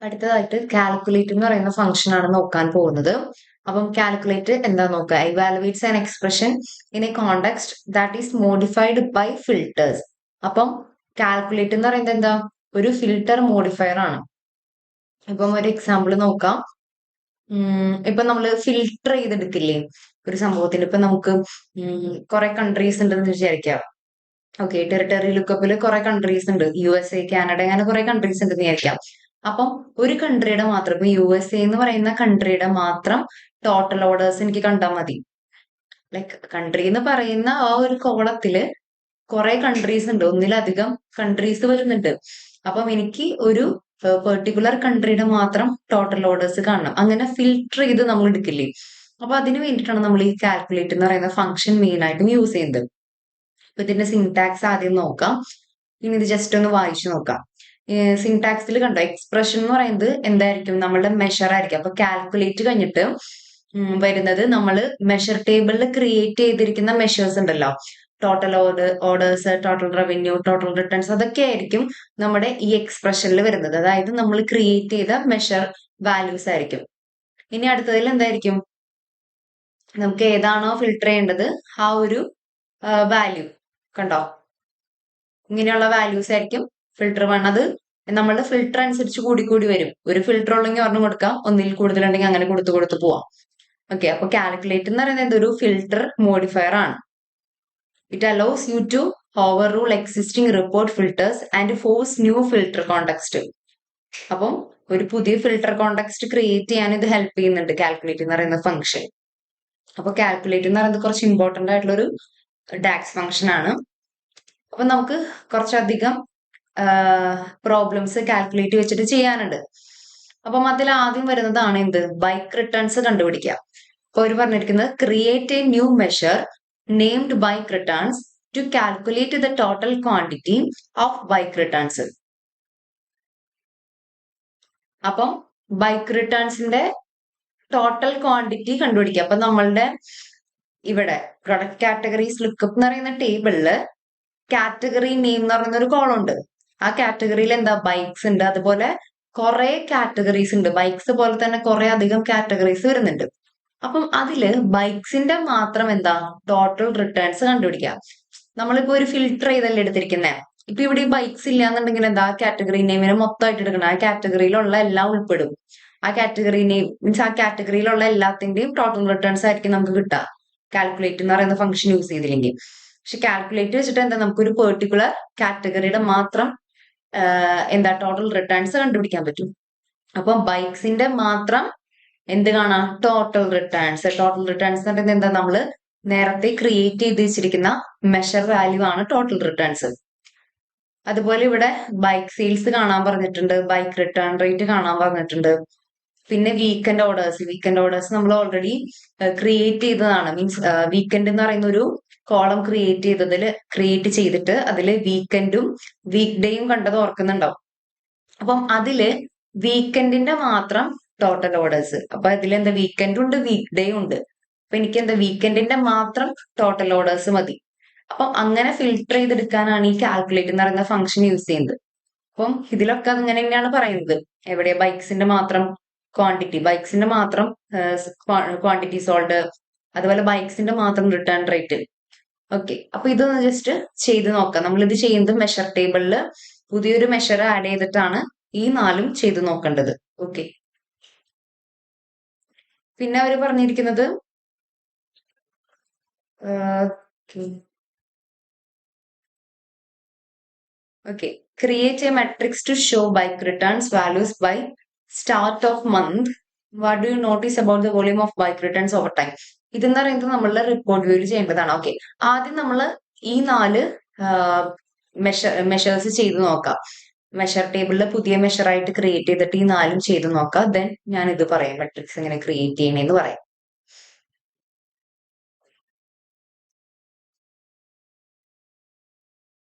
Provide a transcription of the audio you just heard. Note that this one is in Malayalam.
അടുത്തതായിട്ട് കാൽക്കുലേറ്റ് എന്ന് പറയുന്ന ഫംഗ്ഷൻ ആണ് നോക്കാൻ പോകുന്നത്. അപ്പം കാൽക്കുലേറ്റ് എന്താ നോക്കുക, evaluates an expression in a context that is modified by filters. അപ്പം കാൽക്കുലേറ്റ് എന്ന് പറയുന്നത് എന്താ, ഒരു ഫിൽട്ടർ മോഡിഫയർ ആണ്. ഇപ്പം ഒരു എക്സാമ്പിൾ നോക്കാം. ഇപ്പൊ നമ്മൾ ഫിൽട്ടർ ചെയ്തെടുക്കില്ലേ ഒരു സംഭവത്തിന്. ഇപ്പൊ നമുക്ക് കുറെ കൺട്രീസ് ഉണ്ടെന്ന് വിചാരിക്കാം. ഓക്കെ, ടെറിട്ടറി ലുക്കപ്പിൽ കുറെ കൺട്രീസ് ഉണ്ട്, USA, കാനഡ, അങ്ങനെ കുറെ കൺട്രീസ് ഉണ്ടെന്ന് വിചാരിക്കാം. അപ്പം ഒരു കൺട്രിയുടെ മാത്രം, ഇപ്പൊ USA എന്ന് പറയുന്ന കൺട്രിയുടെ മാത്രം ടോട്ടൽ ഓർഡേഴ്സ് എനിക്ക് കണ്ടാൽ മതി. ലൈക്ക് കൺട്രി എന്ന് പറയുന്ന ആ ഒരു കോളത്തില് കുറെ കൺട്രീസ് ഉണ്ട്, ഒന്നിലധികം കൺട്രീസ് വരുന്നുണ്ട്. അപ്പം എനിക്ക് ഒരു പെർട്ടിക്കുലർ കൺട്രിയുടെ മാത്രം ടോട്ടൽ ഓർഡേഴ്സ് കാണണം. അങ്ങനെ ഫിൽട്ടർ ചെയ്ത് നമ്മൾ എടുക്കില്ലേ. അപ്പൊ അതിന് വേണ്ടിയിട്ടാണ് നമ്മൾ ഈ കാൽക്കുലേറ്റ് എന്ന് പറയുന്ന ഫംഗ്ഷൻ മെയിൻ ആയിട്ടും യൂസ് ചെയ്യുന്നത്. അപ്പൊ ഇതിന്റെ സിൻടാക്സ് ആദ്യം നോക്കാം, ഇനി ഇത് ജസ്റ്റ് ഒന്ന് വായിച്ചു നോക്കാം. സിൻടാക്സിൽ കണ്ടോ, എക്സ്പ്രഷൻ എന്ന് പറയുന്നത് എന്തായിരിക്കും, നമ്മളുടെ മെഷർ ആയിരിക്കും. അപ്പൊ കാൽക്കുലേറ്റ് കഴിഞ്ഞിട്ട് വരുന്നത് നമ്മൾ മെഷർ ടേബിളിൽ ക്രിയേറ്റ് ചെയ്തിരിക്കുന്ന മെഷേഴ്സ് ഉണ്ടല്ലോ, total orders, total revenue, total returns, അതൊക്കെ ആയിരിക്കും നമ്മുടെ ഈ എക്സ്പ്രഷനിൽ വരുന്നത്. അതായത് നമ്മൾ ക്രിയേറ്റ് ചെയ്ത മെഷർ വാല്യൂസ് ആയിരിക്കും. ഇനി അടുത്തതിൽ എന്തായിരിക്കും, നമുക്ക് ഏതാണോ ഫിൽട്ടർ ചെയ്യേണ്ടത് ആ ഒരു വാല്യൂ കണ്ടോ, ഇങ്ങനെയുള്ള വാല്യൂസ് ആയിരിക്കും ഫിൽട്ടർ വേണത്. നമ്മളുടെ ഫിൽട്ടർ അനുസരിച്ച് കൂടി വരും. ഒരു ഫിൽട്ടർ ഉള്ളെങ്കിൽ ഒരെണ്ണം കൊടുക്കാം, ഒന്നിൽ കൂടുതലുണ്ടെങ്കിൽ അങ്ങനെ കൊടുത്ത് പോവാം. ഓക്കെ, അപ്പൊ കാൽക്കുലേറ്റ് എന്ന് പറയുന്നത് ഒരു ഫിൽട്ടർ മോഡിഫയർ ആണ്. It allows you to overrule existing report filters and force new filter context. അപ്പം ഒരു പുതിയ ഫിൽട്ടർ കോണ്ടെക്സ്റ്റ് ക്രിയേറ്റ് ചെയ്യാൻ ഇത് ഹെൽപ്പ് ചെയ്യുന്നുണ്ട് കാൽക്കുലേറ്റ് എന്ന് പറയുന്ന ഫംഗ്ഷൻ. അപ്പൊ കാൽക്കുലേറ്റ് എന്ന് പറയുന്നത് കുറച്ച് ഇമ്പോർട്ടന്റ് ആയിട്ടുള്ള ഒരു ഡാക്സ് ഫംഗ്ഷൻ ആണ്. അപ്പൊ നമുക്ക് കുറച്ചധികം പ്രോബ്ലംസ് കാൽക്കുലേറ്റ് വെച്ചിട്ട് ചെയ്യാനുണ്ട്. അപ്പം അതിൽ ആദ്യം വരുന്നതാണ് എന്ത്, ബൈക്ക് റിട്ടേൺസ് കണ്ടുപിടിക്കുക. അപ്പൊ അവർ പറഞ്ഞിരിക്കുന്നത് create a new measure named bike returns to calculate the total quantity of bike returns. അപ്പം ബൈക്ക് റിട്ടേൺസിന്റെ ടോട്ടൽ ക്വാണ്ടിറ്റി കണ്ടുപിടിക്കുക. അപ്പൊ നമ്മളുടെ ഇവിടെ പ്രൊഡക്റ്റ് കാറ്റഗറീസ് ലുക്കപ്പ് എന്ന് പറയുന്ന ടേബിളില് കാറ്റഗറി നെയിം എന്ന് പറയുന്ന ഒരു കോളം ഉണ്ട്. ആ കാറ്റഗറിയിൽ എന്താ, ബൈക്സ് ഉണ്ട്. അതുപോലെ കുറെ കാറ്റഗറീസ് ഉണ്ട്, ബൈക്സ് പോലെ തന്നെ കുറെ അധികം കാറ്റഗറീസ് വരുന്നുണ്ട്. അപ്പം അതില് ബൈക്സിന്റെ മാത്രം എന്താ ടോട്ടൽ റിട്ടേൺസ് കണ്ടുപിടിക്കാം. നമ്മളിപ്പോ ഒരു ഫിൽട്ടർ ചെയ്തല്ലേ എടുത്തിരിക്കുന്നത്. ഇപ്പൊ ഇവിടെ ഈ ബൈക്സ് ഇല്ലാന്നുണ്ടെങ്കിൽ എന്താ, കാറ്റഗറി നെയിമിനെ മൊത്തമായിട്ട് എടുക്കണം. ആ കാറ്റഗറിയിലുള്ള എല്ലാം ഉൾപ്പെടും. ആ കാറ്റഗറി നെയിം മീൻസ് ആ കാറ്റഗറിയിലുള്ള എല്ലാത്തിന്റെയും ടോട്ടൽ റിട്ടേൺസ് ആയിരിക്കും നമുക്ക് കിട്ടുക കാൽക്കുലേറ്റ് എന്ന് പറയുന്ന ഫംഗ്ഷൻ യൂസ് ചെയ്തില്ലെങ്കിൽ. പക്ഷെ കാൽക്കുലേറ്റ് വെച്ചിട്ട് എന്താ, നമുക്കൊരു പെർട്ടിക്കുലർ കാറ്റഗറിയുടെ മാത്രം എന്താ ടോട്ടൽ റിട്ടേൺസ് കണ്ടുപിടിക്കാൻ പറ്റും. അപ്പം ബൈക്സിന്റെ മാത്രം എന്ത് കാണാം, ടോട്ടൽ റിട്ടേൺസ്. ടോട്ടൽ റിട്ടേൺസ് എന്ന് പറയുന്നത് എന്താ, നമ്മൾ നേരത്തെ ക്രിയേറ്റ് ചെയ്ത് വെച്ചിരിക്കുന്ന മെഷർ വാല്യൂ ആണ് ടോട്ടൽ റിട്ടേൺസ്. അതുപോലെ ഇവിടെ ബൈക്ക് സെയിൽസ് കാണാൻ പറഞ്ഞിട്ടുണ്ട്, ബൈക്ക് റിട്ടേൺ റേറ്റ് കാണാൻ പറഞ്ഞിട്ടുണ്ട്. പിന്നെ വീക്കെൻഡ് ഓർഡേഴ്സ് നമ്മൾ ഓൾറെഡി ക്രിയേറ്റ് ചെയ്തതാണ്. മീൻസ് വീക്കെൻഡ് എന്ന് പറയുന്ന ഒരു കോളം ക്രിയേറ്റ് ചെയ്തിട്ട് അതില് വീക്കെൻഡും വീക്ക് ഡേയും കണ്ടത് ഓർക്കുന്നുണ്ടാവും. അപ്പം അതില് വീക്കെൻഡിന്റെ മാത്രം ടോട്ടൽ ഓർഡേഴ്സ്. അപ്പൊ അതിലെന്താ, വീക്കെൻഡും ഉണ്ട് വീക്ക് ഡേയും ഉണ്ട്. അപ്പൊ എനിക്ക് എന്താ, വീക്കെൻഡിന്റെ മാത്രം ടോട്ടൽ ഓർഡേഴ്സ് മതി. അപ്പം അങ്ങനെ ഫിൽട്ടർ ചെയ്തെടുക്കാനാണ് ഈ കാൽക്കുലേറ്റ് എന്ന് പറയുന്ന ഫംഗ്ഷൻ യൂസ് ചെയ്യുന്നത്. അപ്പം ഇതിലൊക്കെ അങ്ങനെ തന്നെയാണ് പറയുന്നത്. എവിടെ ബൈക്സിന്റെ മാത്രം ക്വാണ്ടിറ്റി, ബൈക്സിന്റെ മാത്രം ക്വാണ്ടിറ്റി സോൾഡ്, അതുപോലെ ബൈക്സിന്റെ മാത്രം റിട്ടേൺ റേറ്റ്. ഓക്കെ, അപ്പൊ ഇതൊന്ന് ജസ്റ്റ് ചെയ്ത് നോക്കാം. നമ്മൾ ഇത് ചെയ്യുന്നത് മെഷർ ടേബിളിൽ പുതിയൊരു മെഷർ ആഡ് ചെയ്തിട്ടാണ് ഈ 4ഉം ചെയ്ത് നോക്കേണ്ടത്. ഓക്കെ, പിന്നെ അവര് പറഞ്ഞിരിക്കുന്നത് okay, create a metrics to show bike returns values by start of month. What do you notice about the volume of bike returns over time. ഇതെന്ന് പറയുന്നത് നമ്മളുടെ റിപ്പോർട്ട് വ്യൂവിൽ ചെയ്യേണ്ടതാണ്. ഓക്കെ, ആദ്യം നമ്മൾ ഈ 4 മെഷേഴ്സ് ചെയ്ത് നോക്കാം. മെഷർ ടേബിളിൽ പുതിയ മെഷർ ആയിട്ട് ക്രിയേറ്റ് ചെയ്തിട്ട് ഈ 4ഉം ചെയ്ത് നോക്കാം. ദെൻ ഞാൻ ഇത് പറയാം, മെട്രിക്സ് എങ്ങനെ ക്രിയേറ്റ് ചെയ്യണേന്ന് പറയാം.